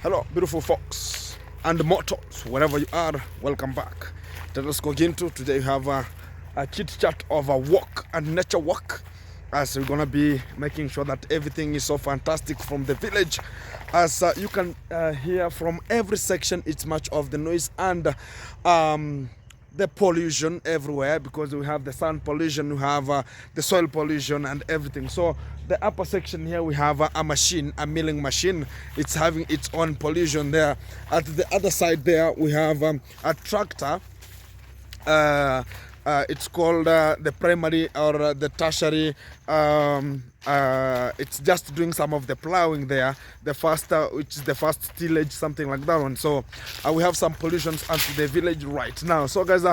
Hello, beautiful folks and mortals, wherever you are, welcome back. Let us go into today. We have a chit chat of a walk and nature walk, as we're gonna be making sure that everything is so fantastic from the village. As you can hear from every section, it's much of the noise and the pollution everywhere, because we have the sound pollution, we have the soil pollution and everything. So the upper section here, we have a machine, a milling machine. It's having its own pollution there. At the other side there, we have a tractor. It's called the primary or the tertiary. It's just doing some of the plowing there, the first which is the first tillage, something like that one. So we have some pollutions onto the village right now. So guys,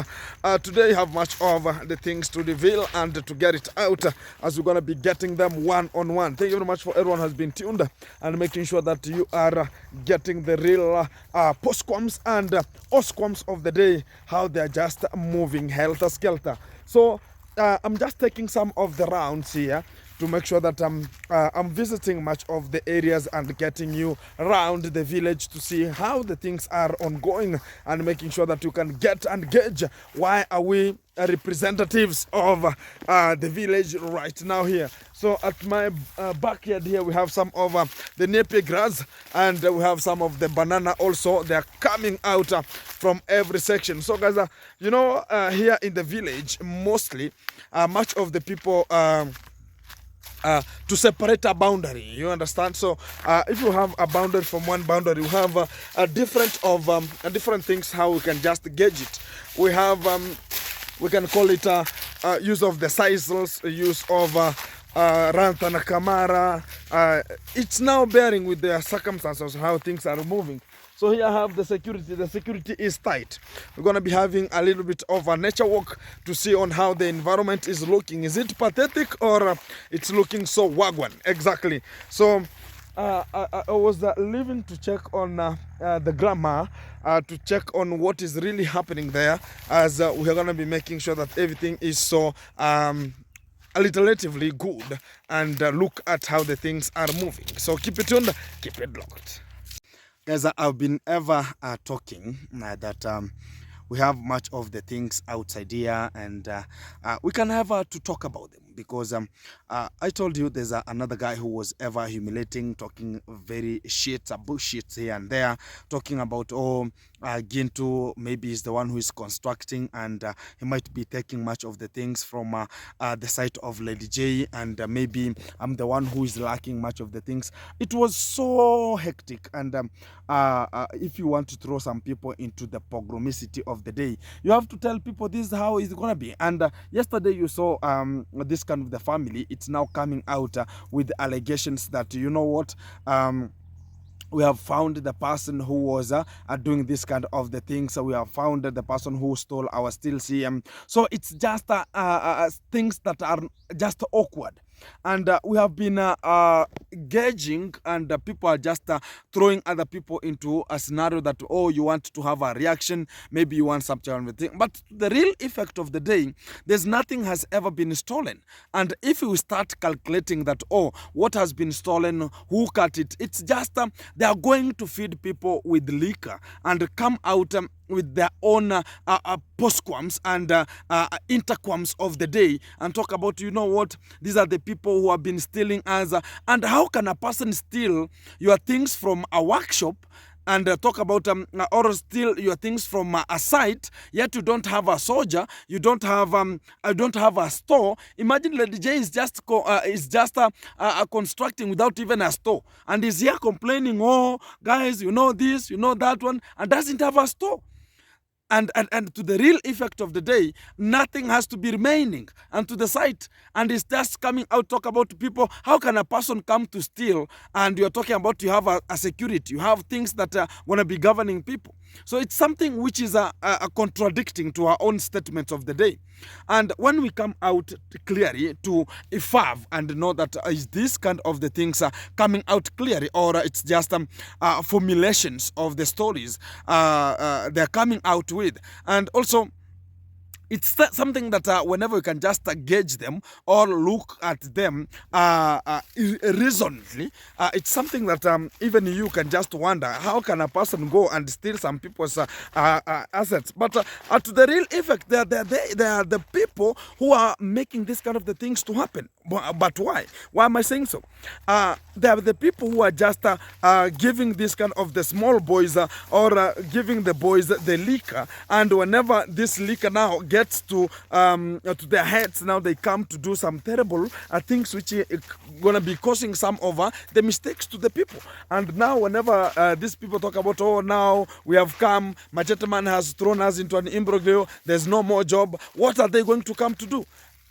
today you have much of the things to reveal and to get it out, as we're going to be getting them one on one. Thank you very much for everyone has been tuned and making sure that you are getting the real postquams and osquams of the day, how they're just moving helter skelter. So I'm just taking some of the rounds here to make sure that I'm visiting much of the areas and getting you around the village to see how the things are ongoing, and making sure that you can get and gauge why are we representatives of the village right now here. So at my backyard here, we have some of the napier grass, and we have some of the banana also. They're coming out from every section. So guys, here in the village, mostly much of the people to separate a boundary, you understand. So if you have a boundary from one boundary, you have a different things how we can just gauge it. We have we can call it use of the sizes, use of Rantana Kamara. It's now bearing with the circumstances how things are moving. So here I have the security. The security is tight. We're going to be having a little bit of a nature walk to see on how the environment is looking. Is it pathetic or it's looking so wagwan? Exactly. So I was leaving to check on the grandma, to check on what is really happening there, as we are going to be making sure that everything is so alliteratively good, and look at how the things are moving. So keep it tuned, keep it locked. Guys, I've been ever talking that we have much of the things outside here, and we can have to talk about them, because I told you there's another guy who was ever humiliating, talking very shit, bullshit here and there, talking about, Gintu maybe is the one who is constructing, and he might be taking much of the things from the site of Lady J, and maybe I'm the one who is lacking much of the things. It was so hectic, and if you want to throw some people into the pogromicity of the day, you have to tell people this is how it's gonna be. And yesterday you saw this kind of the family. It's now coming out with allegations that, you know what, we have found the person who was doing this kind of the things. So we have found the person who stole our steel CM. So it's just things that are just awkward. And we have been gauging, and people are just throwing other people into a scenario that, oh, you want to have a reaction, maybe you want something on the thing. But the real effect of the day, there's nothing has ever been stolen. And if we start calculating that, oh, what has been stolen, who cut it, it's just they are going to feed people with liquor and come out with their own postquams and interquams of the day, and talk about, you know what, these are the people who have been stealing us. And how can a person steal your things from a workshop and talk about or steal your things from a site, yet you don't have a soldier, you don't have a store. Imagine Lady J is just constructing without even a store, and is here complaining, oh guys, you know this, you know that one, and doesn't have a store. And to the real effect of the day, nothing has to be remaining and to the site, and it's just coming out, talk about people. How can a person come to steal, and you're talking about you have a security, you have things that are going to be governing people? So it's something which is a contradicting to our own statements of the day. And when we come out clearly to evolve and know that is this kind of the things coming out clearly, or it's just formulations of the stories they're coming out with. And also it's something that whenever you can just gauge them or look at them reasonably, it's something that even you can just wonder, how can a person go and steal some people's assets? But to the real effect, they are the people who are making this kind of the things to happen. But why? Why am I saying so? They are the people who are just giving this kind of the small boys or giving the boys the liquor, and whenever this liquor now gets to their heads, now they come to do some terrible things which are gonna be causing some of the mistakes to the people. And now whenever these people talk about, oh, now we have come, Machete Man has thrown us into an imbroglio, there's no more job, what are they going to come to do?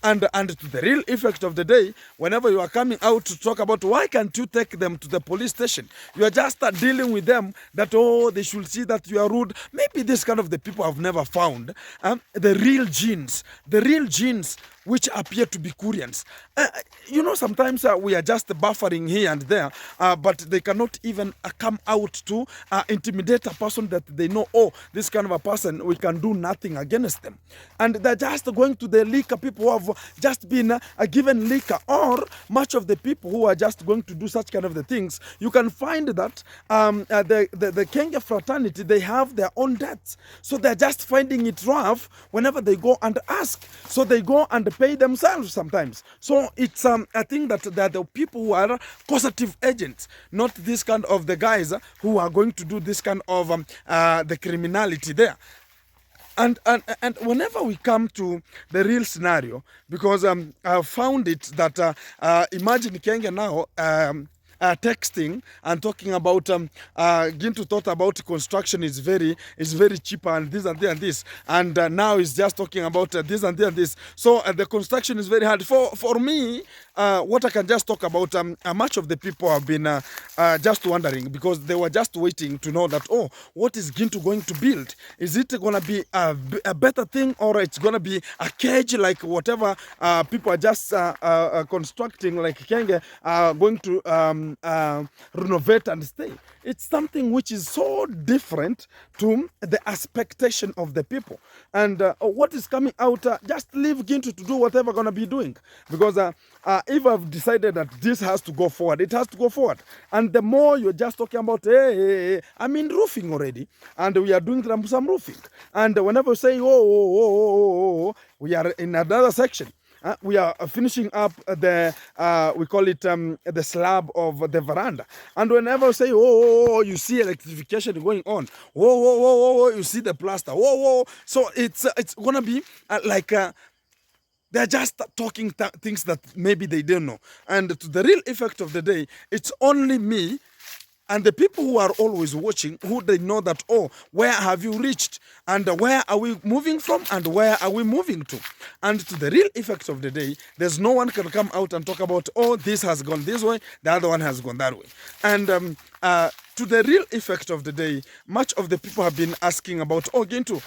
And to the real effect of the day, whenever you are coming out to talk about why can't you take them to the police station, you are just dealing with them that, oh, they should see that you are rude. Maybe this kind of the people have never found the real genes which appear to be Koreans. Sometimes we are just buffering here and there, but they cannot even come out to intimidate a person that they know, oh, this kind of a person, we can do nothing against them. And they're just going to the liquor people who have just been given liquor, or much of the people who are just going to do such kind of the things. You can find that the Kenge fraternity, they have their own debts. So they're just finding it rough whenever they go and ask. So they go and pay themselves sometimes. So it's I think that they're the people who are causative agents, not this kind of the guys who are going to do this kind of the criminality there. And whenever we come to the real scenario, because I found it that imagine Kenge now texting and talking about Gintu thought about construction is very cheaper and this and this, and now he's just talking about this and this. So the construction is very hard for me. What I can just talk about, much of the people have been just wondering, because they were just waiting to know that, oh, what is Gintu going to build? Is it going to be a better thing, or it's going to be a cage like whatever people are just constructing, like Kenge going to renovate and stay? It's something which is so different to the expectation of the people. And what is coming out, just leave Gintu to do whatever going to be doing. Because if I've decided that this has to go forward, it has to go forward. And the more you're just talking about, hey, I'm in roofing already, and we are doing some roofing. And whenever you say, we are in another section. We are finishing up the, we call it the slab of the veranda. And whenever you say, you see electrification going on. You see the plaster. So it's going to be like... they're just talking things that maybe they don't know. And to the real effect of the day, it's only me and the people who are always watching, who they know that, oh, where have you reached? And where are we moving from? And where are we moving to? And to the real effect of the day, there's no one can come out and talk about, oh, this has gone this way, the other one has gone that way. And to the real effect of the day, much of the people have been asking about, oh, Gintu,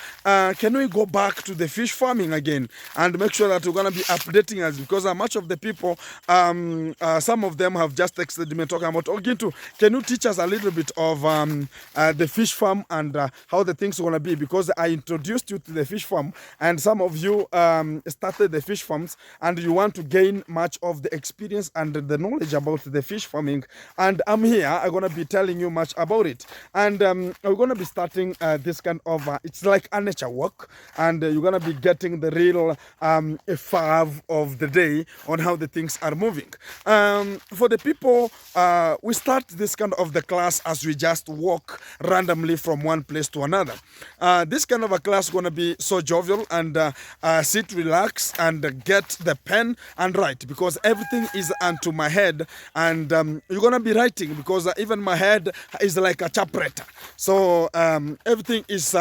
can we go back to the fish farming again and make sure that we're going to be updating us? Because much of the people, some of them have just texted me talking about, oh, Gintu, can you teach us a little bit of the fish farm and how the things are going to be? Because I introduced you to the fish farm, and some of you started the fish farms, and you want to gain much of the experience and the knowledge about the fish farming. And I'm here, I'm going to be telling you much about it. And we're going to be starting this kind of, it's like a nature walk, and you're going to be getting the real fav of the day on how the things are moving. For the people, we start this kind of the class as we just walk randomly from one place to another. This kind of a class is going to be so jovial, and sit, relax, and get the pen and write, because everything is onto my head, and you're going to be writing, because even my head is like a chapter. So everything is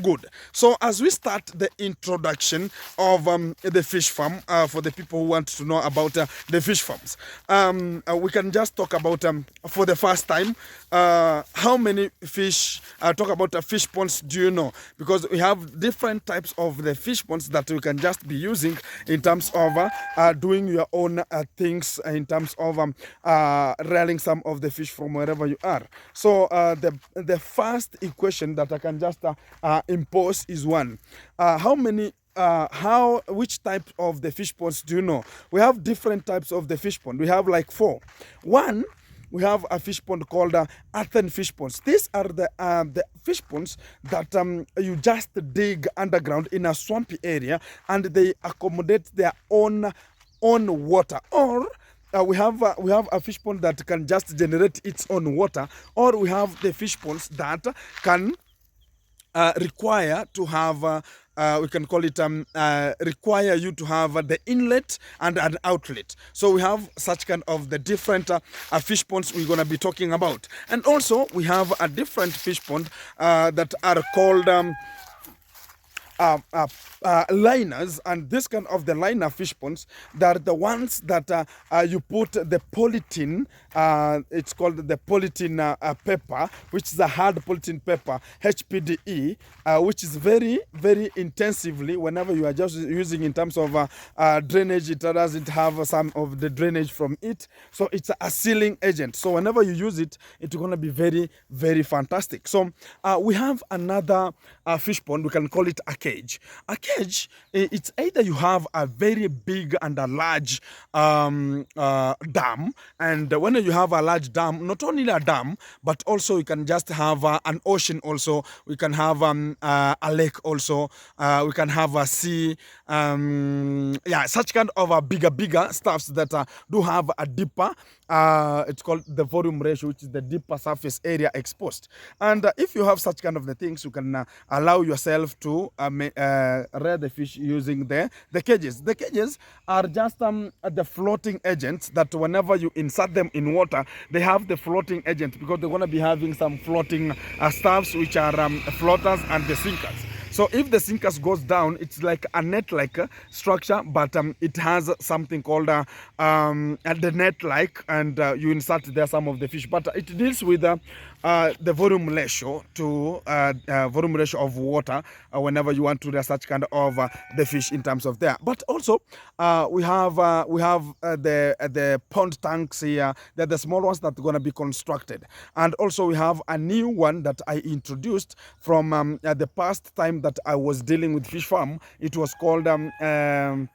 good. So as we start the introduction of the fish farm, for the people who want to know about the fish farms, we can just talk about for the first time, how many fish, talk about fish ponds do you know? Because we have different types of the fish ponds that you can just be using in terms of doing your own things, in terms of rearing some of the fish from wherever you are. So the first equation that I can just impose is one. Which type of the fish ponds do you know? We have different types of the fish pond. We have like 4. One, we have a fish pond called earthen fish ponds. These are the fish ponds that you just dig underground in a swampy area, and they accommodate their own water. Or we have a fish pond that can just generate its own water, or we have the fish ponds that can require to have we can call it require you to have the inlet and an outlet. So we have such kind of the different fish ponds we're going to be talking about. And also we have a different fish pond that are called liners, and this kind of the liner fish ponds, they're the ones that you put the polythene, it's called the polythene paper, which is a hard polythene paper, HPDE, which is very, very intensively, whenever you are just using in terms of drainage, it doesn't have some of the drainage from it. So it's a sealing agent. So whenever you use it, it's going to be very, very fantastic. So we have another fish pond, we can call it a cage. A cage, it's either you have a very big and a large dam, and when you have a large dam, not only a dam, but also you can just have an ocean also, we can have a lake also, we can have a sea, yeah, such kind of a bigger stuffs that do have a deeper, it's called the volume ratio, which is the deeper surface area exposed. And if you have such kind of the things, you can allow yourself to rear the fish using the cages. The cages are just the floating agents that whenever you insert them in water, they have the floating agent, because they're going to be having some floating stuffs, which are floaters and the sinkers. So if the sinkers goes down, it's like a net-like structure, but it has something called the net-like, and you insert there some of the fish. But it deals with the volume ratio to volume ratio of water whenever you want to do such kind of the fish in terms of there. But also we have the pond tanks here. They're the small ones that are going to be constructed, and also we have a new one that I introduced from the past time that I was dealing with fish farm. It was called the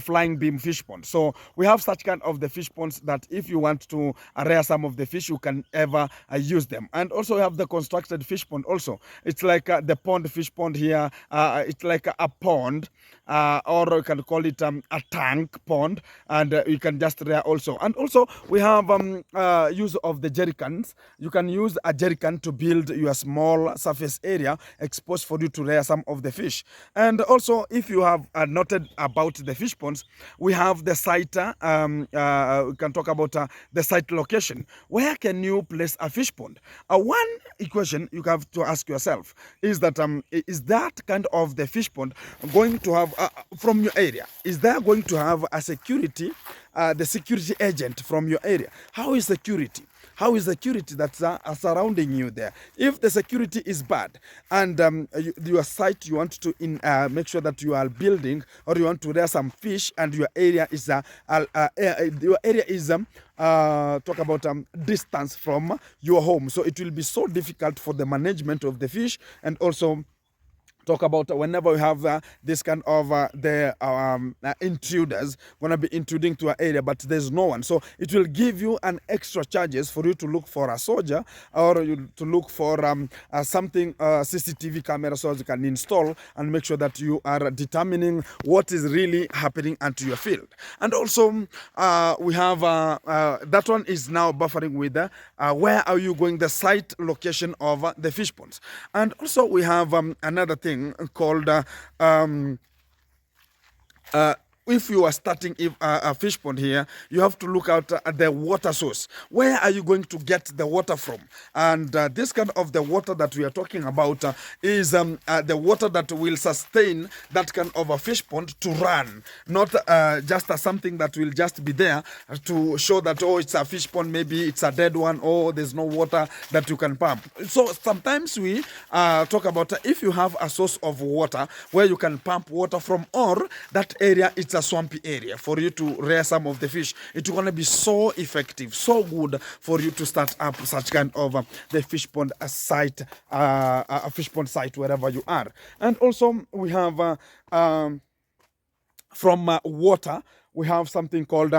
flying beam fish pond. So we have such kind of the fish ponds that if you want to rear some of the fish, you can ever use them. And also we have the constructed fish pond also. It's like the pond fish pond here. It's like a pond, or you can call it a tank pond, and you can just rear also. And also we have use of the jerrycans. You can use a jerrycan to build your small surface area exposed for you to rear some of the fish. And also, if you have noted about the fish ponds, we have the site, we can talk about the site location. Where can you place a fish pond? One equation you have to ask yourself is that is that kind of the fish pond going to have from your area? Is there going to have a security, the security agent from your area? How is security? How is the security that's surrounding you there? If the security is bad, and your site, you want to make sure that you are building, or you want to rear some fish, and your area is talk about distance from your home, so it will be so difficult for the management of the fish. And also talk about whenever we have this kind of the intruders going to be intruding to our area, but there's no one, so it will give you an extra charges for you to look for a soldier, or you to look for something CCTV camera, so you can install and make sure that you are determining what is really happening onto your field. And also we have that one is now buffering with where are you going, the site location of the fish ponds. And also we have another thing called if you are starting a fish pond here, you have to look out at the water source. Where are you going to get the water from? And this kind of the water that we are talking about is the water that will sustain that kind of a fish pond to run, not just something that will just be there to show that, oh, it's a fish pond, maybe it's a dead one, or there's no water that you can pump. So sometimes we talk about if you have a source of water where you can pump water from, or that area it's a swampy area for you to rear some of the fish. It's going to be so effective, so good for you to start up such kind of the fish pond site, a fish pond site wherever you are. And also we have from water, we have something called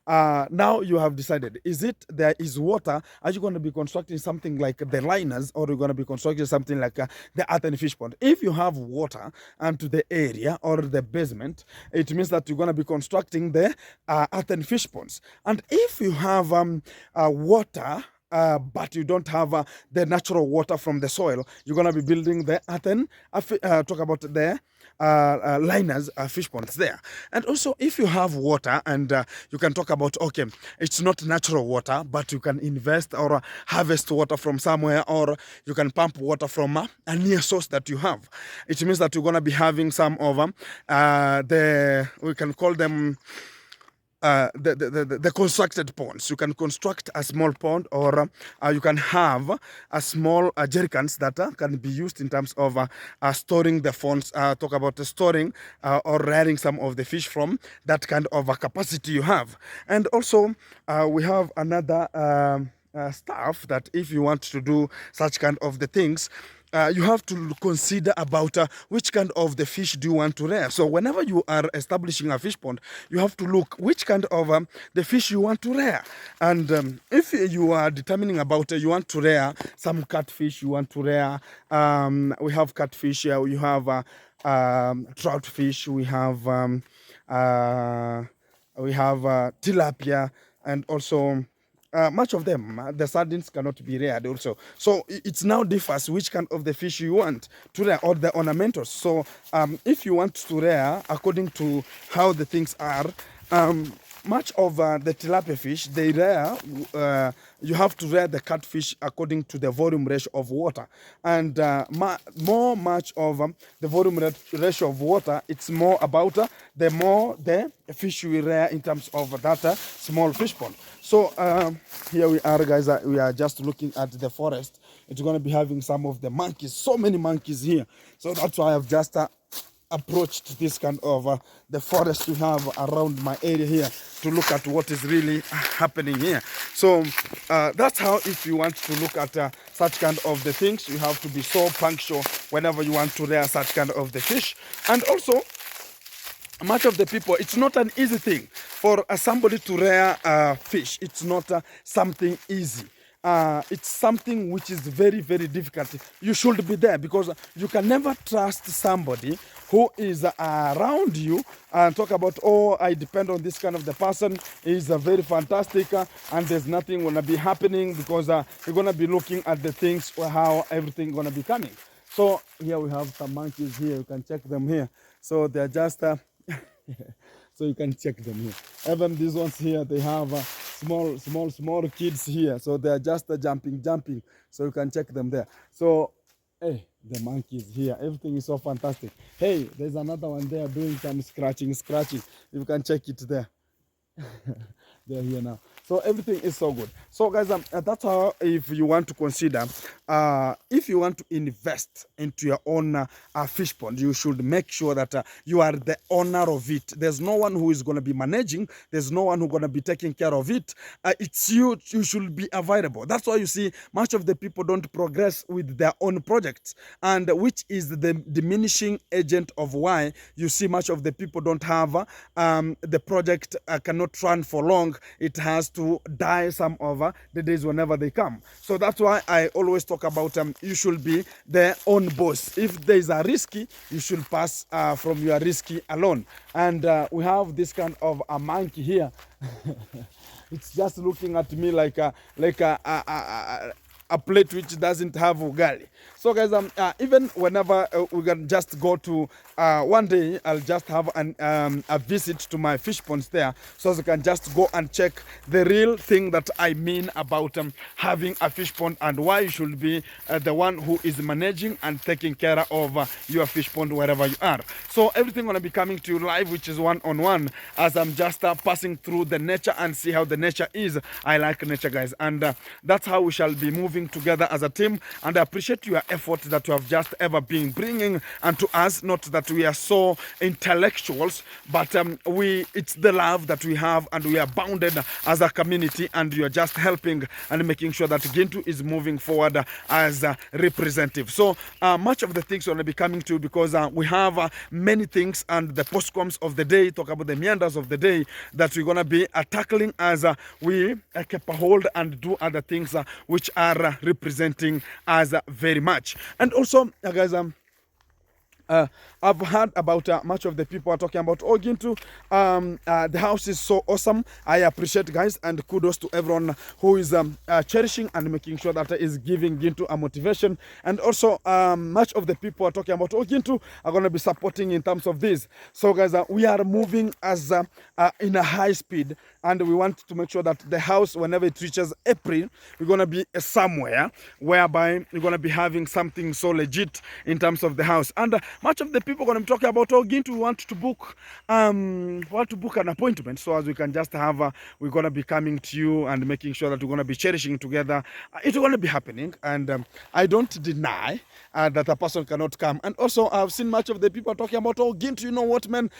now you have decided, is it there is water, are you going to be constructing something like the liners, or are you going to be constructing something like the earthen fish pond? If you have water into the area or the basement, it means that you're going to be constructing the earthen fish ponds. And if you have water but you don't have the natural water from the soil, you're going to be building the earthen, talk about the liners, fish ponds there. And also, if you have water and you can talk about, okay, it's not natural water, but you can invest or harvest water from somewhere, or you can pump water from a near source that you have. It means that you're going to be having some of we can call them the constructed ponds. You can construct a small pond, or you can have a small jerrycans that can be used in terms of storing the ponds. Talk about storing or rearing some of the fish from that kind of capacity you have. And also we have another stuff that if you want to do such kind of the things, you have to consider about which kind of the fish do you want to rear. So whenever you are establishing a fish pond, you have to look which kind of the fish you want to rear. And if you are determining about you want to rear some catfish, you want to rear, we have catfish here, you have trout fish, we have tilapia, and also much of them, the sardines cannot be reared also. So it's now differs which kind of the fish you want to rear, or the ornamentals. So if you want to rear according to how the things are, much of the tilapia fish, they rear, you have to rear the catfish according to the volume ratio of water. And much of the volume ratio of water, it's more about the more the fish we rear in terms of that small fish pond. So here we are, guys. We are just looking at the forest. It's going to be having some of the monkeys, so many monkeys here. So that's why I've just approached this kind of the forest we have around my area here to look at what is really happening here. So that's how, if you want to look at such kind of the things, you have to be so punctual whenever you want to rear such kind of the fish. And also, much of the people, it's not an easy thing for somebody to rear fish. It's not something easy. It's something which is very, very difficult. You should be there, because you can never trust somebody who is around you and talk about, oh, I depend on this kind of the person, is very fantastic, and there's nothing going to be happening, because you're going to be looking at the things, how everything going to be coming. So here we have some monkeys here. You can check them here. So they're just so you can check them here. Even these ones here, they have small kids here. So they're just jumping. So you can check them there. So, hey, the monkeys here, everything is so fantastic. Hey, there's another one there doing some scratching. You can check it there. They're here now. So everything is so good. So guys, that's how, if you want to consider, if you want to invest into your own fish pond, you should make sure that you are the owner of it. There's no one who is going to be managing. There's no one who's going to be taking care of it. It's you. You should be available. That's why you see much of the people don't progress with their own projects, and which is the diminishing agent of why you see much of the people don't have the project cannot run for long. It has to die some of the days whenever they come. So that's why I always talk about you should be their own boss. If there is a risky, you should pass from your risky alone. And we have this kind of a monkey here. It's just looking at me like a plate which doesn't have ugali. So guys, even whenever we can just go to one day, I'll just have a visit to my fish ponds there, so you can just go and check the real thing that I mean about having a fish pond, and why you should be the one who is managing and taking care of your fish pond wherever you are. So everything gonna be coming to you live, which is one-on-one, as I'm just passing through the nature and see how the nature is. I like nature, guys, and that's how we shall be moving together as a team. And I appreciate your effort that you have just ever been bringing unto us. Not that we are so intellectuals, but it's the love that we have, and we are bounded as a community, and you are just helping and making sure that Gintu is moving forward as a representative. So much of the things will be coming to you, because we have many things, and the postcoms of the day talk about the meanders of the day that we're going to be tackling as we keep a hold and do other things which are representing us very much. And also, guys, I've heard about much of the people are talking about Gintu. The house is so awesome. I appreciate, guys, and kudos to everyone who is cherishing and making sure that is giving Gintu a motivation. And also, much of the people are talking about Gintu are going to be supporting in terms of this. So, guys, we are moving as in a high speed, and we want to make sure that the house, whenever it reaches April, we're going to be somewhere whereby we're going to be having something so legit in terms of the house. And much of the people are going to be talking about Gintu want to book an appointment, so as we can just have we're going to be coming to you and making sure that we're going to be cherishing together. It's going to be happening, and I don't deny that a person cannot come. And also, I've seen much of the people talking about Gintu. You know what, man?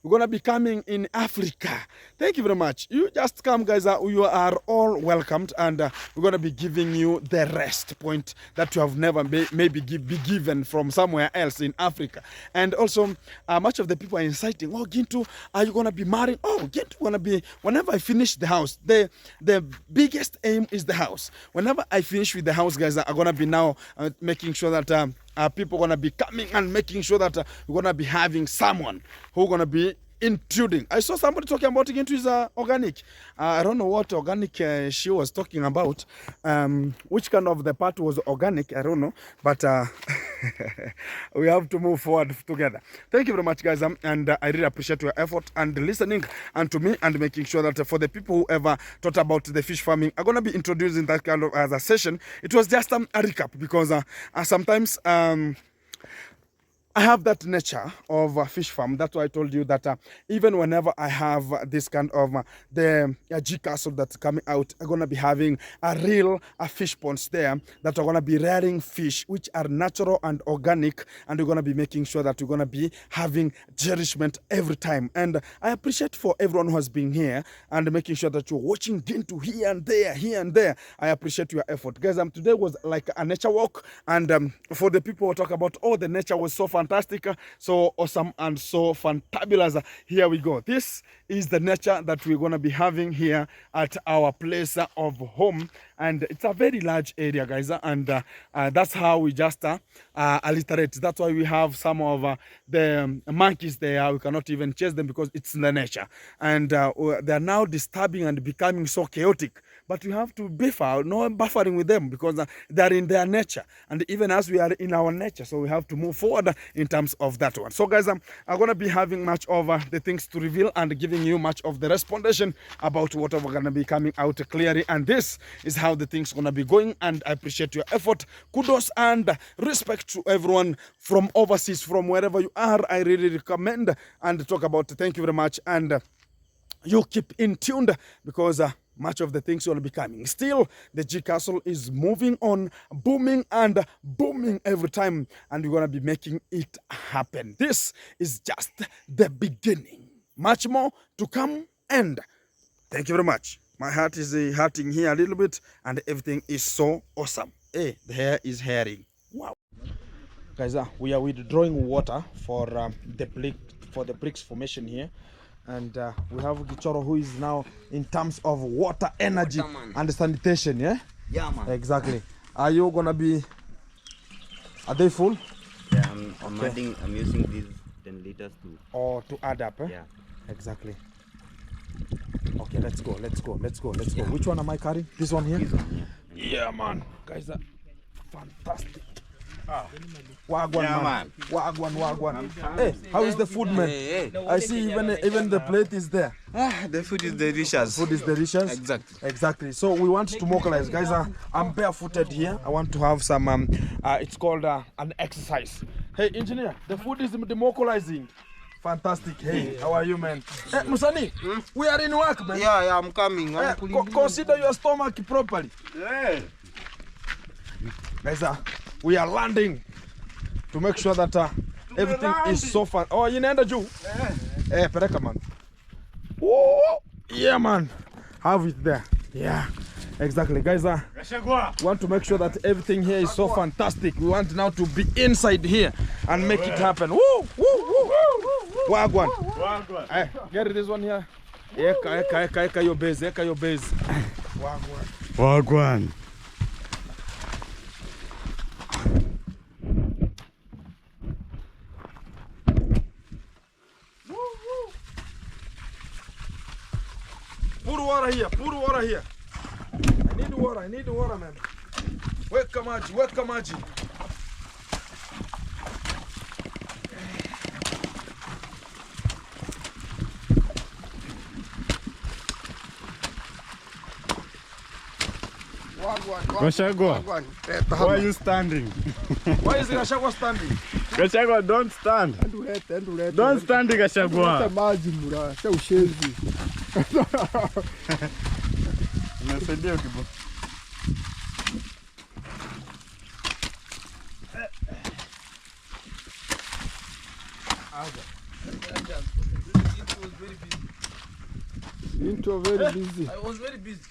We're going to be coming in Africa. Thank you very much. You just come, guys. You are all welcomed, and we're going to be giving you the rest point that you have never maybe be given from somewhere else in Africa. And also, much of the people are inciting, Gintu, are you going to be married? Gintu going to be, whenever I finish the house, the biggest aim is the house. Whenever I finish with the house, guys, I'm going to be now making sure that people are going to be coming and making sure that we're going to be having someone who's going to be intruding. I saw somebody talking about it into his organic. I don't know what organic she was talking about. Which kind of the part was organic, I don't know. But we have to move forward together. Thank you very much, guys. And I really appreciate your effort and listening and to me, and making sure that for the people who ever thought about the fish farming, I'm going to be introducing that kind of as a session. It was just a recap, because sometimes I have that nature of a fish farm. That's why I told you that even whenever I have this kind of the G castle that's coming out, I'm going to be having a real fish ponds there that are going to be rearing fish which are natural and organic, and we're going to be making sure that we're going to be having cherishment every time. And I appreciate for everyone who has been here and making sure that you're watching Gintu here and there, here and there. I appreciate your effort, guys. Today was like a nature walk, and for the people who talk about, the nature was so fantastic, so awesome, and so fantabulous. Here we go. This is the nature that we're going to be having here at our place of home, and it's a very large area, guys, and that's how we just alliterate. That's why we have some of the monkeys there. We cannot even chase them because it's in the nature, and they are now disturbing and becoming so chaotic. But we have to buffer, no buffering with them, because they're in their nature, and even as we are in our nature, so we have to move forward in terms of that one. So, guys, I'm going to be having much of the things to reveal and giving you much of the respondation about what we're going to be coming out clearly, and this is how the things going to be going. And I appreciate your effort. Kudos and respect to everyone from overseas, from wherever you are. I really recommend and talk about. Thank you very much, and you keep in tuned, because much of the things will be coming. Still, the G Castle is moving on, booming and booming every time, and we're going to be making it happen. This is just the beginning. Much more to come, and thank you very much. My heart is hurting here a little bit, and everything is so awesome. Hey, the hair is hairing. Wow. Guys, we are withdrawing water for the bricks formation here. And we have Gichoro, who is now in terms of water, energy, and sanitation, yeah? Yeah, man. Exactly. Are you gonna be, are they full? Yeah, I'm using these 10 liters to add up, eh? Yeah. Exactly. Okay, let's go. Yeah. Which one am I carrying? This one here? This one, yeah. Yeah, man. Guys are fantastic. Wagwan, Yeah, man. Wagwan. Hey, how is the food, man? I see even the plate is there. The food is delicious. Food is delicious. Exactly. So we want to mobilize, guys. I'm barefooted here. I want to have some. It's called an exercise. Hey, engineer, the food is demobilizing. Fantastic. Hey, how are you, man? Hey, Musani, we are in work, man. Yeah, I'm coming. Consider your stomach properly. Yeah. Guys, we are landing to make sure that everything is so fun. Oh, you know Ju? Hey, pereka, man. Oh, yeah, man. Have it there. Yeah, exactly. Guys, we want to make sure that everything here is so fantastic. We want now to be inside here and make it happen. Woo, woo, woo. Wagwan. Hey, get this one here. Eka your base. Wagwan. Put water here. I need water, man. Weka maji. Gachagua, why are you standing? Why is Gachagua standing? Gachagua, don't stand. Don't stand, Gachagua. Unasaidia kibo. I was very busy.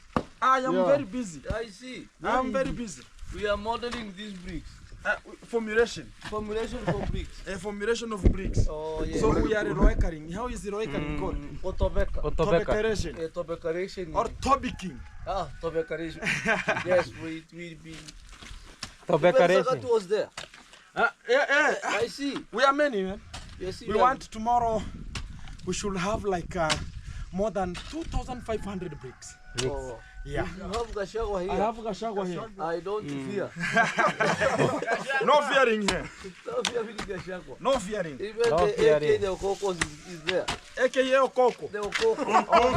I am very busy. I see. I am very busy. We are modeling these bricks. Formulation. Formulation for bricks. A formulation of bricks. Oh, yes. So we are roekering. How is the roekering called? Otobeka. Tobecation. Tobecation. Or tobiking. Tobecation. Yes, we Tobecation. Sakatu was there. Yeah. I see. We are many, man. Yes, We want tomorrow, we should have like more than 2,500 bricks. Oh. Yeah. You have Gachagua here. I have Gachagua here. I don't fear. No fearing here. No fear with Gachagua. No fearing. Even No the fearing. AK, the Okoko is there. AKA Okoko. The Okoko.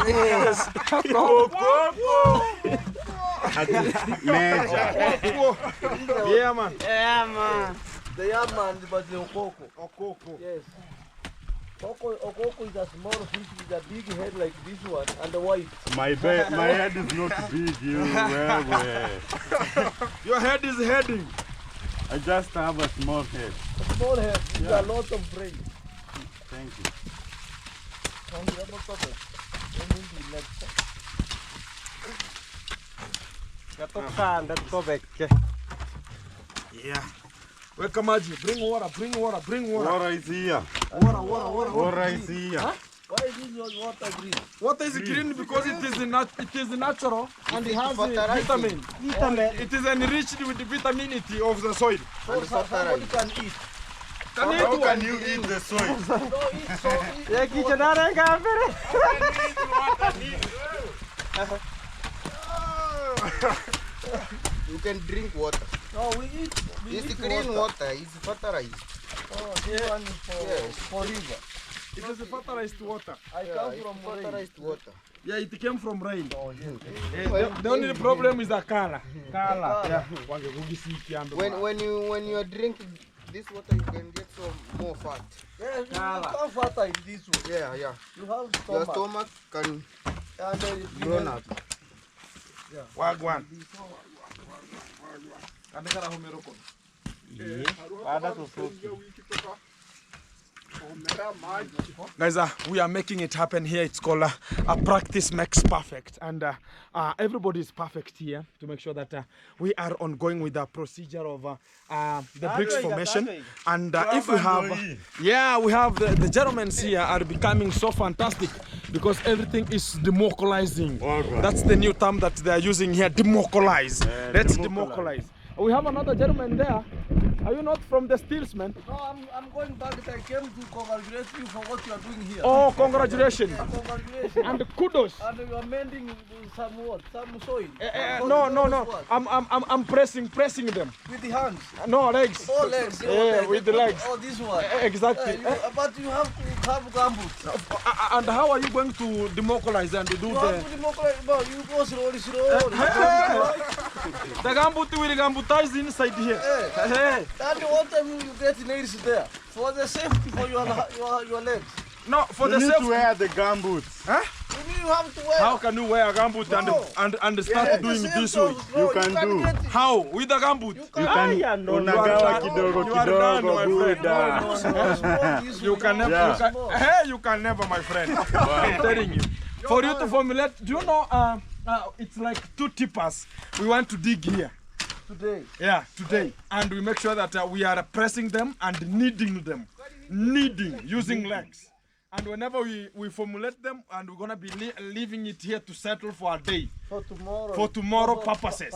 Yes. Okoko. Yeah, man. The Yaman, but the Okoko. Okoko. Yes. Okoko is a small fish with a big head like this one and the white. My head is not big, you. Where? Your head is heading. I just have a small head. A small head with a lot of brain. Thank you. Yeah. Welcome, Maji. Bring water. Water is here. Water. Water is here. Why is this your water green? Water is green because it is natural and it has vitamin. It is enriched with the vitaminity of the soil. So somebody can eat. Can you How eat can one? you eat the soil? No, eat, so eat. You can drink water. No, we eat. We It's eat clean water. It's fertilized. Oh, this one is for river. It is fertilized water. I Yeah, come it's from rain. fertilized water. Yeah, it came from rain. Oh, yes. The only problem is the color. Yeah. When you are drinking this water, you can get some more fat. Yeah, you come fatter in this one. Yeah. You have Your stomach. stomach can And then it grow up. Wagwan. Guys, we are making it happen here. It's called a practice makes perfect, and everybody is perfect here to make sure that we are ongoing with the procedure of the bricks formation. And if we have, we have the gentlemen here are becoming so fantastic because everything is democratizing. That's the new term that they are using here, democratize. Let's democratize. We have another gentleman there. Are you not from the Steelsmen? No, I'm going back. I came to congratulate you for what you are doing here. Oh, congratulations. Yeah, congratulations. And kudos. And you are mending some what? Some soil. No. I'm pressing them. With the hands. No, legs. Oh, legs. Yeah, with the legs. Oh, this one. Exactly. But you have to have gumboots. And how are you going to democratize and do You the... have to democratize. You go slowly. The gambut will gambutize inside here. Hey. And what time you get nails there? For the safety for your legs. No, for You the need safety. to wear the gumboots. Huh? You have to wear. How can you wear a gambut and start doing this way? You can do. How? With the gambut? You can unagawa kidogo You are done, kidogo my Buddha. friend. You can never, you can never, my friend. I'm telling you. For you to formulate, do you know, it's like 2 tippers. We want to dig here. Today. Yeah, today. And we make sure that we are pressing them and kneading them. Kneading, using legs. And whenever we formulate them, and we're going to be leaving it here to settle for a day. For tomorrow. For tomorrow purposes.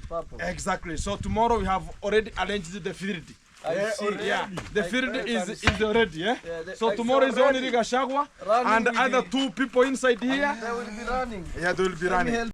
Purpose. Exactly. So tomorrow we have already arranged the field. I see. Yeah, the field is already, yeah? Yeah, So tomorrow is only Rigashagwa and with other the- 2 people inside here. They will be running. Yeah, they will be running. Help.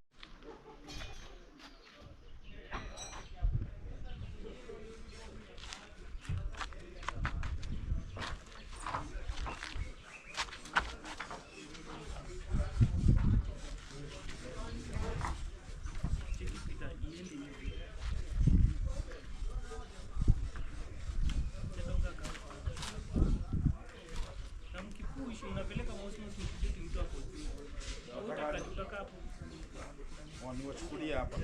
Waniwachukulia hapa.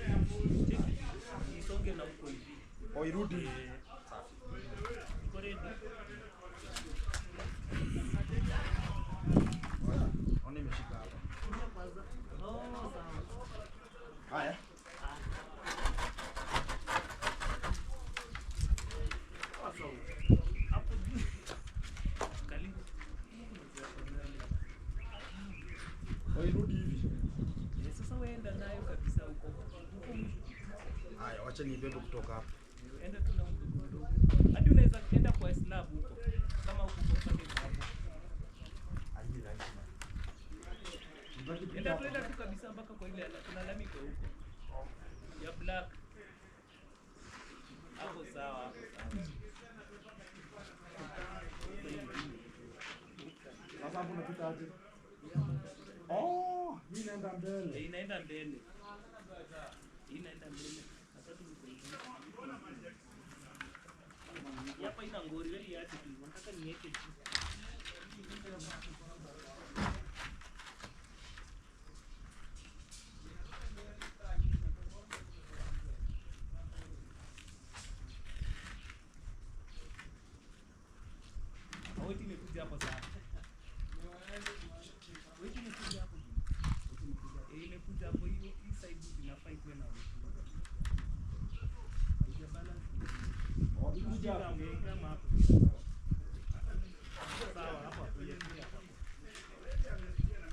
Oirudi. Ona imeshika hapa. Haya. Oirudi hivi. Sasa weenda nayo kabisa huko. Haya, wacha nibebe kutoka hapa. Enda tu na huko. Hadi unaweza enda kwa slab huko. Kama huko kwa pande hapo. Enda tu kabisa mpaka kwa ile kuna lami kwa huko. Ya black. Hapo sawa, hapo sawa. Sasa hapo unapita aje? Oh, hii inaenda mbele. Inaenda mbele. Inaenda mbele. Sasa tu hapa ina ngori wewe iache tu. Nataka niweke tu. Wait imekuja hapo sasa. Wait imekuja hapo. Imekuja hapo hiyo hii side inafaa iwe na kuja kama hapo. Sawa hapo hapo.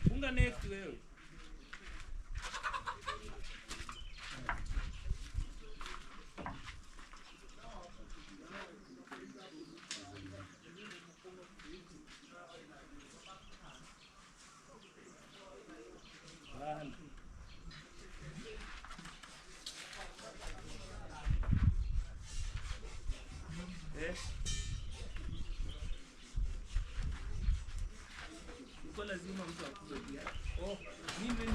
Funga next wewe. Uko lazima mtu akuje pia. Oh, mimi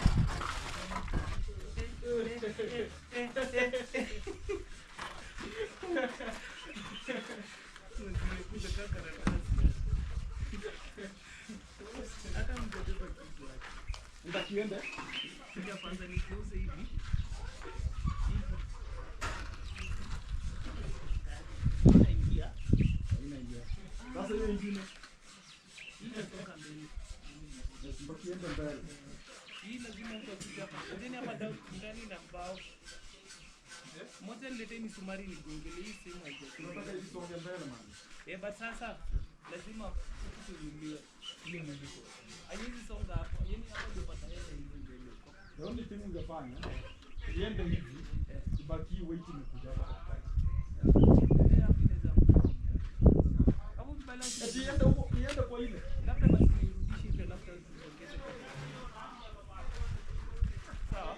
hata mjadeba kitu. Ndakiende. Sija kwanza nikiuze hivi. Inaingia. Sasa hiyo ingine. Inatoka mbele. Ndakiende mbele. Hii lazima mtu akuje hapa. Ndani hapa ndani na mbao. Moja niletee misumari nigongele hii sehemu haijatoka. Nataka isonge mbele man. But sasa lazima kutuliwe. Ile ndiko. Haiwezi songa hapo. Yaani hapo ndio pata hela hizo mbele. The only thing ungefanya iende hivi, ibaki weight imekuja hapa katikati. Hapo inaweza Labda basi nirudishe hivi alafu tuongeze kwa. Sawa?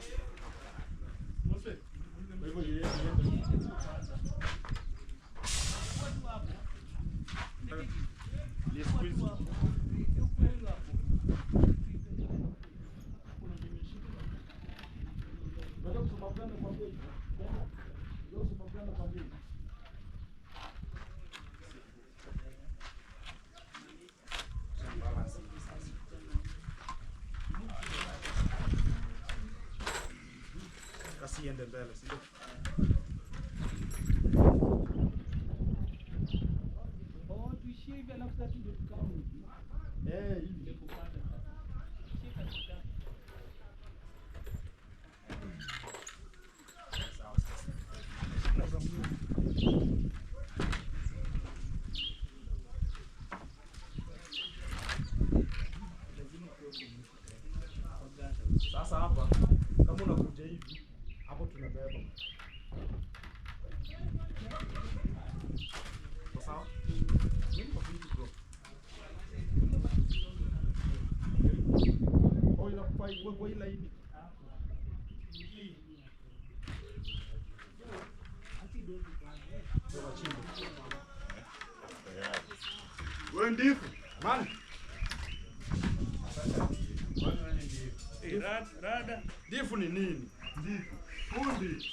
Kasiende mbele, sio? Oh, tuishie hivi alafu sasa ndio tukao hivi. Hivi. Ndio kupata sasa. Shika katika. Sasa hapa kama unakuja hivi, hapo tunabeba. Sawa? Niko vipi bro? Oh, inakupa kwa ile hivi. Wewe ndifu. Man. Rada. Ndifu ni nini? Ndifu. Kundi.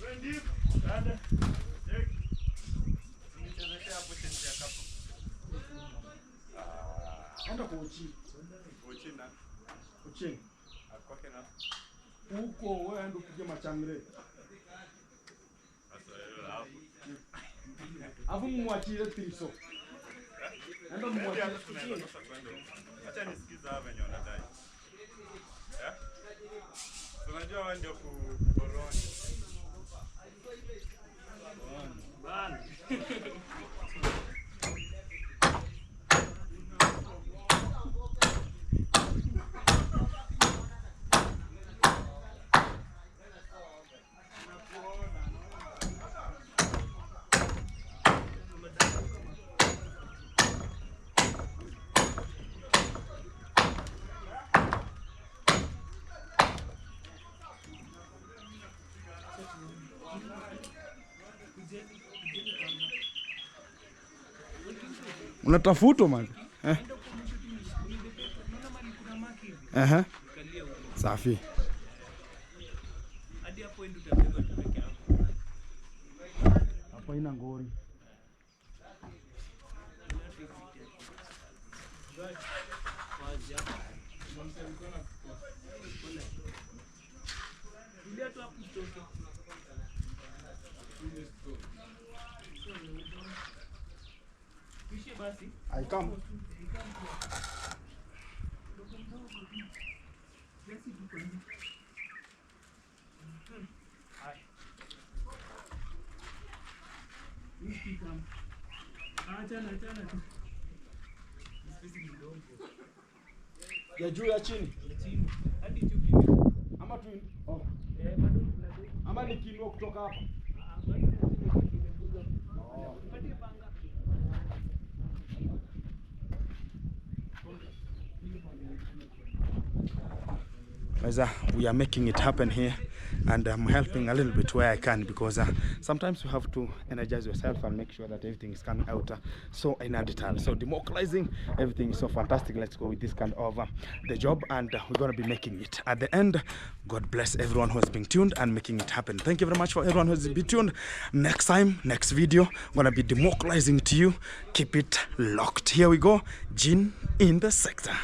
Wewe ndifu. Rada. Enda kwa uchi. Uchini. Huko wewe enda upige machangre. Afu mwachie triso. Enda mwachie. Acha nisikiza hapa venye wanadai. Unajua wao ndio kukoroni. Bana. Unatafutwa man. Safi. Hadi hapo ndio utabeba tu peke yako. Hapo ina ngori. Ile tu hapo stoke. Kisha basi. I come. Achana tu. Ya juu ya chini. Chini. Hadi juu. Ama tu Bado tunadai. ama nikiinua kutoka hapa. We are making it happen here, and I'm helping a little bit where I can, because sometimes you have to energize yourself and make sure that everything is coming out so in a detail. So democratizing everything is so fantastic. Let's go with this kind of the job, and we're going to be making it at the end. God bless everyone who has been tuned and making it happen. Thank you very much for everyone who has been tuned. Next time, next video, I'm going to be democratizing to you. Keep it locked. Here we go. Gene in the sector.